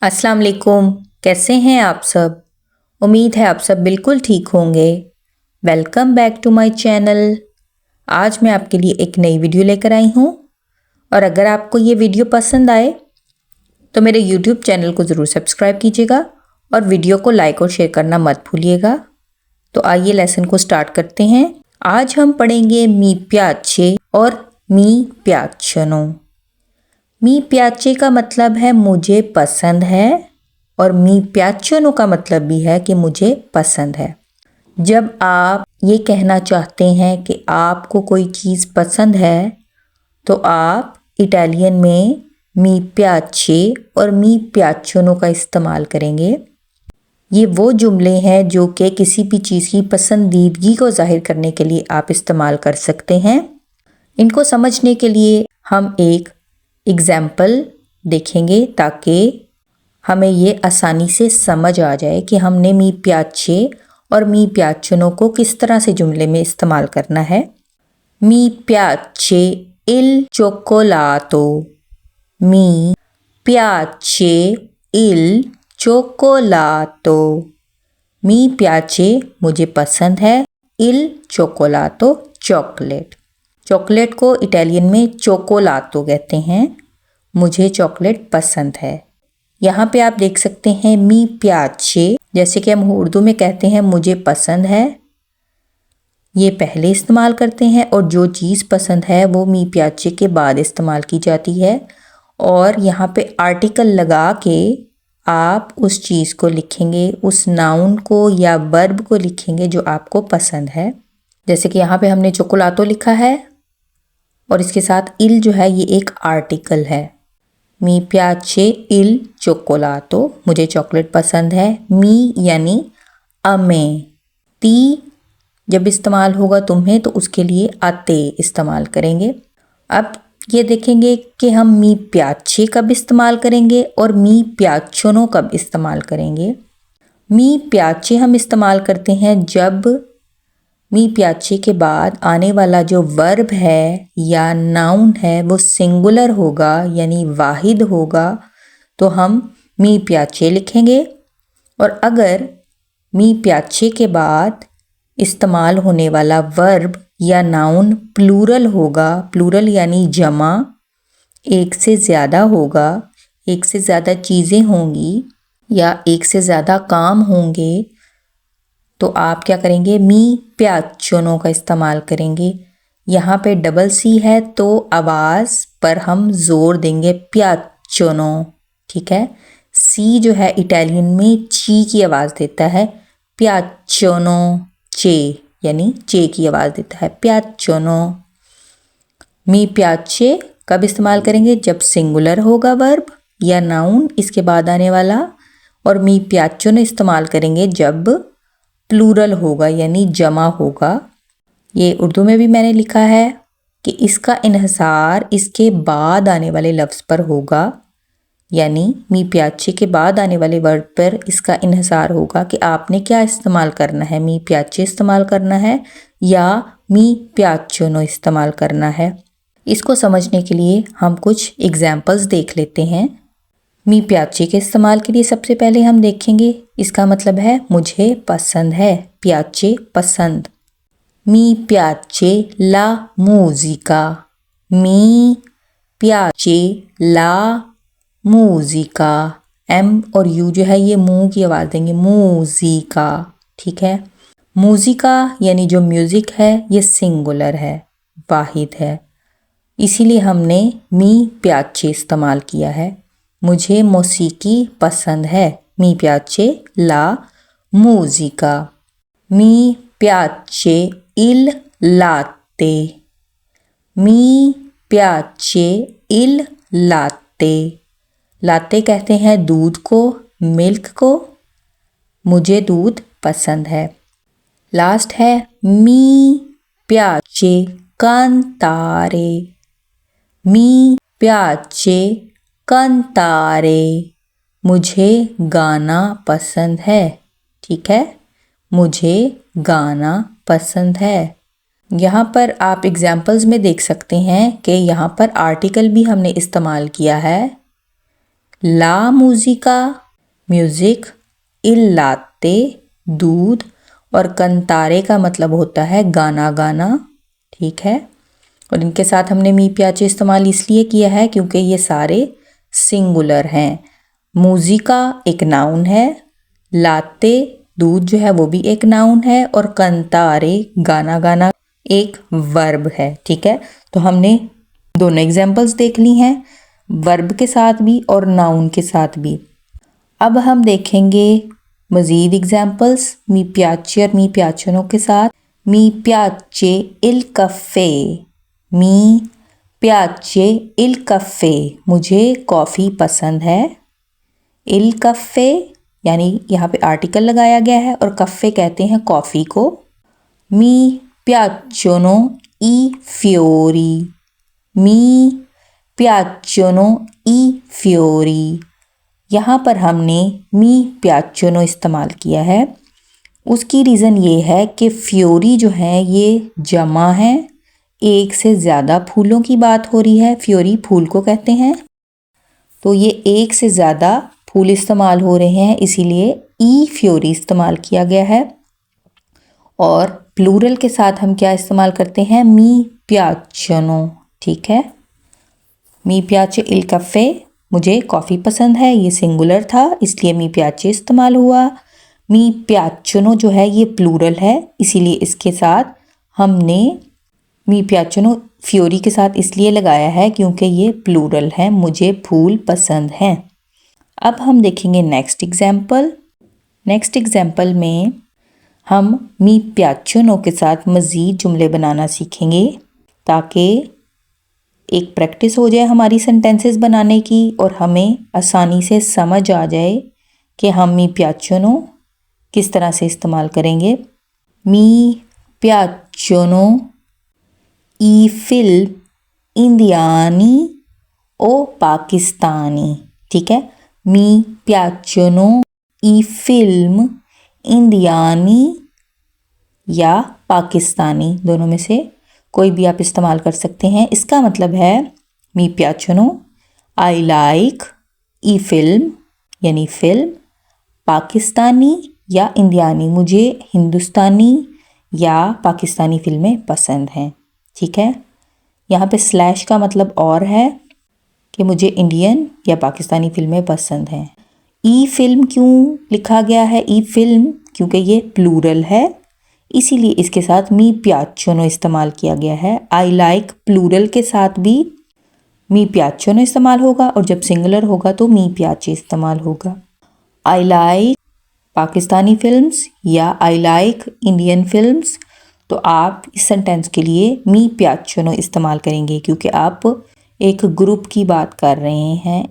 अस्सलाम वालेकुम। कैसे हैं आप सब? उम्मीद है आप सब बिल्कुल ठीक होंगे। Welcome back to my channel. आज मैं आपके लिए एक नई वीडियो लेकर आई हूँ और अगर आपको ये वीडियो पसंद आए तो मेरे यूट्यूब चैनल को ज़रूर सब्सक्राइब कीजिएगा और वीडियो को लाइक और शेयर करना मत भूलिएगा। तो आइए लेसन को स्टार्ट करते हैं। आज हम पढ़ेंगे मी प्याचे और मी प्याचनो। मी प्याचे का मतलब है मुझे पसंद है और मी प्याचनो का मतलब भी है कि मुझे पसंद है। जब आप ये कहना चाहते हैं कि आपको कोई चीज़ पसंद है तो आप इटालियन में मी प्याचे और मी प्याचनो का इस्तेमाल करेंगे। ये वो जुमले हैं जो कि किसी भी चीज़ की पसंदीदगी को जाहिर करने के लिए आप इस्तेमाल कर सकते हैं। इनको समझने के लिए हम एक एग्ज़ाम्पल देखेंगे ताकि हमें ये आसानी से समझ आ जाए कि हमने मी प्याचे और मी प्याचनो को किस तरह से जुमले में इस्तेमाल करना है। मी प्याचे इल चोकोलातो। मी प्याचे इल चोकोलातो। मी प्याचे मुझे पसंद है, इल चोकोलातो चॉकलेट। चॉकलेट को इटालियन में चोकोलातो कहते हैं। मुझे चॉकलेट पसंद है। यहाँ पे आप देख सकते हैं मी प्याचे, जैसे कि हम उर्दू में कहते हैं मुझे पसंद है, ये पहले इस्तेमाल करते हैं और जो चीज़ पसंद है वो मी प्याचे के बाद इस्तेमाल की जाती है। और यहाँ पे आर्टिकल लगा के आप उस चीज़ को लिखेंगे, उस नाउन को या वर्ब को लिखेंगे जो आपको पसंद है। जैसे कि यहाँ पे हमने चोकोलातो लिखा है और इसके साथ इल जो है ये एक आर्टिकल है। मी प्याचे इल चोकोलातो, मुझे चॉकलेट पसंद है। मी यानी अमे, ती जब इस्तेमाल होगा तुम्हें तो उसके लिए आते इस्तेमाल करेंगे। अब ये देखेंगे कि हम मी प्याचे कब इस्तेमाल करेंगे और मी प्याचनो कब इस्तेमाल करेंगे। मी प्याचे हम इस्तेमाल करते हैं जब मी प्याचे के बाद आने वाला जो वर्ब है या नाउन है वो सिंगुलर होगा यानी वाहिद होगा तो हम मी प्याचे लिखेंगे। और अगर मी प्याचे के बाद इस्तेमाल होने वाला वर्ब या नाउन प्लूरल होगा, प्लूरल यानी जमा, एक से ज़्यादा होगा, एक से ज़्यादा चीज़ें होंगी या एक से ज़्यादा काम होंगे तो आप क्या करेंगे, मी प्याचनो का इस्तेमाल करेंगे। यहाँ पे डबल सी है तो आवाज़ पर हम ज़ोर देंगे प्याचनो, ठीक है। सी जो है इटालियन में ची की आवाज़ देता है, प्याचनो चे यानी चे की आवाज़ देता है, प्याचनो। मी प्याचे कब इस्तेमाल करेंगे, जब सिंगुलर होगा वर्ब या नाउन इसके बाद आने वाला, और मी प्याचनो इस्तेमाल करेंगे जब प्लूरल होगा यानी जमा होगा। ये उर्दू में भी मैंने लिखा है कि इसका इन्हसार इसके बाद आने वाले लफ्ज़ पर होगा, यानी मी प्याचे के बाद आने वाले वर्ड पर इसका इन्हसार होगा कि आपने क्या इस्तेमाल करना है, मी प्याचे इस्तेमाल करना है या मी प्याचनो इस्तेमाल करना है। इसको समझने के लिए हम कुछ एग्जाम्पल्स देख लेते हैं। मी प्याचे के इस्तेमाल के लिए सबसे पहले हम देखेंगे, इसका मतलब है मुझे पसंद है, प्याचे पसंद। मी प्याचे ला मूजिका। मी प्याचे ला मूजिका। एम और यू जो है ये मुंह की आवाज़ देंगे, मूजिका, ठीक है। मूजिका यानी जो म्यूज़िक है ये सिंगुलर है, वाहिद है, इसीलिए हमने मी प्याचे इस्तेमाल किया है। मुझे मौसीकी पसंद है, मी प्याचे ला मूजिका। मी प्याचे इल लाते। मी प्याचे इल लाते। लाते कहते हैं दूध को, मिल्क को। मुझे दूध पसंद है। लास्ट है मी प्याचे कांतारे। मी प्याचे कांतारे, मुझे गाना पसंद है, ठीक है, मुझे गाना पसंद है। यहाँ पर आप एग्जाम्पल्स में देख सकते हैं कि यहाँ पर आर्टिकल भी हमने इस्तेमाल किया है। ला música म्यूज़िक, il latte दूध, और cantare का मतलब होता है गाना गाना, ठीक है। और इनके साथ हमने मी प्याचे इस्तेमाल इसलिए किया है क्योंकि ये सारे सिंगुलर हैं। música एक नाउन है, लाते दूध जो है वो भी एक नाउन है, और कंतारे गाना गाना एक वर्ब है, ठीक है। तो हमने दोनों एग्जाम्पल्स देख ली हैं, वर्ब के साथ भी और नाउन के साथ भी। अब हम देखेंगे मज़ीद एग्जाम्पल्स मी प्याचे और मी प्याचनों के साथ। मी प्याचे इल कफ़े, मी प्याचे इल कफ़े, मुझे कॉफ़ी पसंद है। इल कफ़े यानी यहाँ पे आर्टिकल लगाया गया है, और कफ़े कहते हैं कॉफ़ी को। मी piacciono i fiori, me piacciono i fiori, यहाँ पर हमने मी piacciono इस्तेमाल किया है। उसकी रीज़न ये है कि फ्योरी जो है ये जमा है, एक से ज़्यादा फूलों की बात हो रही है, फ्योरी फूल को कहते हैं, तो ये एक से ज़्यादा फूल इस्तेमाल हो रहे हैं, इसीलिए ई फ्योरी इस्तेमाल किया गया है। और प्लूरल के साथ हम क्या इस्तेमाल करते हैं, मी प्याचनो, ठीक है। मी प्याचे इल कफ़े, मुझे कॉफ़ी पसंद है, ये सिंगुलर था इसलिए मी प्याचे इस्तेमाल हुआ। मी प्याचनो जो है ये प्लूरल है, इसीलिए इसके साथ हमने मी प्याचनो फ्योरी के साथ इसलिए लगाया है क्योंकि ये प्लूरल है, मुझे फूल पसंद हैं। अब हम देखेंगे नेक्स्ट एग्जाम्पल। नेक्स्ट एग्जाम्पल में हम मी प्याचनो के साथ मज़ीद जुमले बनाना सीखेंगे ताकि एक प्रैक्टिस हो जाए हमारी सेंटेंसेस बनाने की, और हमें आसानी से समझ आ जाए कि हम मी प्याचनो किस तरह से इस्तेमाल करेंगे। मी प्याचनो ई फिल्म इंडियानी ओ पाकिस्तानी, ठीक है। मी प्याचनो ई फिल्म इंडियानी या पाकिस्तानी, दोनों में से कोई भी आप इस्तेमाल कर सकते हैं। इसका मतलब है मी प्याचनो आई लाइक ई फिल्म यानी फिल्म, पाकिस्तानी या इंडियानी, मुझे हिंदुस्तानी या पाकिस्तानी फिल्में पसंद हैं, ठीक है। यहाँ पे स्लैश का मतलब और है कि मुझे इंडियन या पाकिस्तानी फिल्में पसंद हैं। ई फिल्म क्यों लिखा गया है, ई फिल्म, क्योंकि ये प्लूरल है, इसीलिए इसके साथ मी प्याचनो इस्तेमाल किया गया है। आई लाइक प्लूरल के साथ भी मी प्याचनो इस्तेमाल होगा, और जब सिंगुलर होगा तो मी प्याचे इस्तेमाल होगा। आई लाइक पाकिस्तानी फिल्म्स या आई लाइक इंडियन फिल्म्स, तो आप इस सेंटेंस के लिए मी प्याचनो इस्तेमाल करेंगे क्योंकि आप एक ग्रुप की बात कर रहे हैं,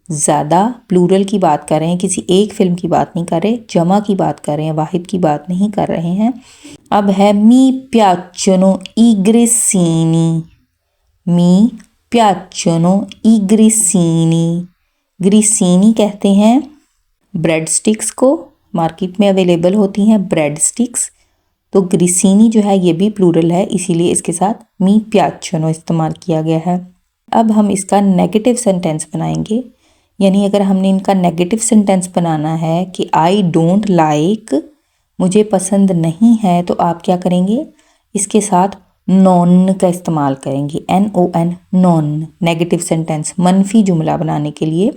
ज़्यादा प्लूरल की बात कर रहे हैं, किसी एक फिल्म की बात नहीं कर रहे, जमा की बात कर रहे हैं, वाहिद की बात नहीं कर रहे हैं। अब है मी प्याचनो ई ग्रिसीनी, मी प्याचनो ई ग्रिसीनी, ग्रिसीनी कहते हैं ब्रेड स्टिक्स को, मार्केट में अवेलेबल होती हैं ब्रेड स्टिक्स, तो ग्रिसीनी जो है ये भी प्लूरल है, इसीलिए इसके साथ मी प्याचनो इस्तेमाल किया गया है। अब हम इसका नेगेटिव सेंटेंस बनाएंगे, यानी अगर हमने इनका नेगेटिव सेंटेंस बनाना है कि आई डोंट लाइक, मुझे पसंद नहीं है, तो आप क्या करेंगे, इसके साथ नॉन का इस्तेमाल करेंगे, NON, नॉन। नेगेटिव सेंटेंस मनफी जुमला बनाने के लिए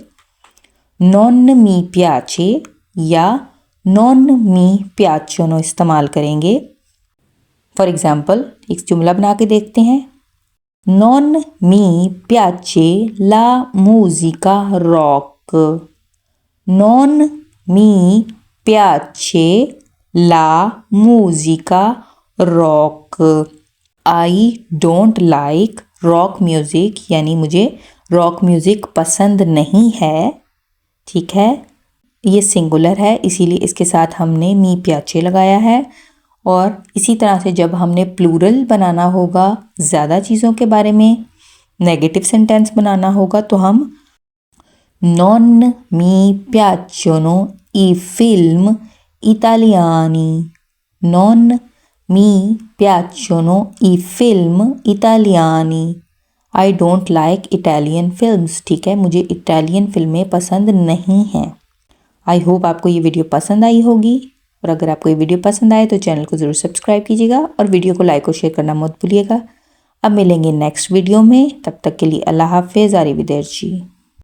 नॉन मी प्याचे या नॉन मी प्याचनो इस्तेमाल करेंगे। फॉर एग्जाम्पल एक जुमला बना के देखते हैं। नॉन मी प्याचे ला música rock, नॉन मी प्याचे ला música rock, I don't like rock music, यानी मुझे रॉक म्यूज़िक पसंद नहीं है, ठीक है। ये सिंगुलर है, इसीलिए इसके साथ हमने मी प्याचे लगाया है। और इसी तरह से जब हमने प्लूरल बनाना होगा, ज़्यादा चीज़ों के बारे में नेगेटिव सेंटेंस बनाना होगा, तो हम नॉन मी प्याचनो ई फिल्म इतालियानी, नॉन मी प्याचनो ई फिल्म इतालियानी, I don't like Italian films. ठीक है, मुझे इटालियन फिल्में पसंद नहीं हैं। आई होप आपको ये वीडियो पसंद आई होगी, और अगर आपको ये वीडियो पसंद आए तो चैनल को ज़रूर सब्सक्राइब कीजिएगा और वीडियो को लाइक और शेयर करना मत भूलिएगा। अब मिलेंगे नेक्स्ट वीडियो में, तब तक के लिए अल्लाह हाफिज़, आरिवदेर्ची।